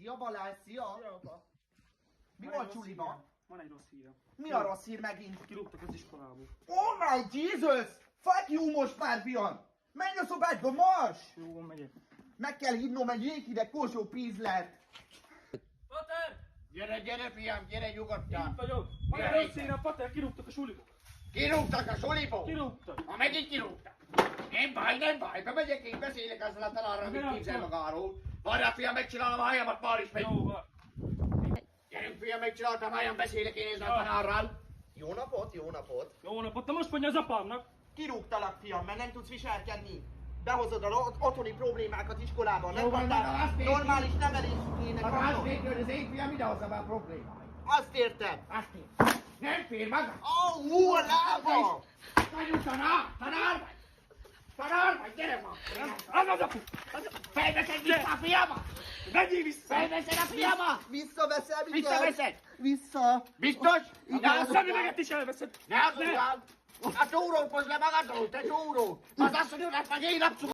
Szia Balázs, szia! Szia, apa. Mi volt csuliba? Van egy rossz hírem. Mi a rossz hír megint? Kirúgtak az iskolából. Oh my Jesus! Fuck you most már, fiam! Menj a szobádba, mars! Jó, van, megyek. Meg kell hívnom egy jéghideg korsó pízlert! Pater! Gyere, fiam, gyere nyugodtan. Itt vagyok. Van egy rossz hírem, Pater, kirúgtak a suliból. Kirúgtak a suliból? Kirúgtak. Ha megint kirúgtak. Nem baj, bemegyek én beszélek ezzel a tanárral, amit képzel magáról. Várjál, fiam, megcsinálom a helyemet, már is megy. Jó, van. Gyerünk, fiam, megcsináltam a helyem, beszélek én ezzel a tanárral. Jó napot, jó napot! Jó napot, te most mondja az apámnak. Kirúgtalak, fiam, mert nem tudsz viselkedni. Behozod az otthoni problémákat iskolában, nem Jó van, kaptál de azt érti. normális nevelést kéne Ha azt kapnod. érti, hogy az én fiam ide hozza be a problémáit. Azt értem! Azt érti. Nem fér maga. Ó, a lába! Nagyon tanár vagy. Tanár vagy, gyere ma. Az apu! Felveszed vissza a fiamat. Vegyél vissza! Felveszed a fiamat. Visszaveszem, igen! Visszaveszed. Vissza! Biztos? A szemüveget is elveszed! Ne hazudjál! A csórót hozd le magadról, te csóró! Az asszonyodat meg én abszolút!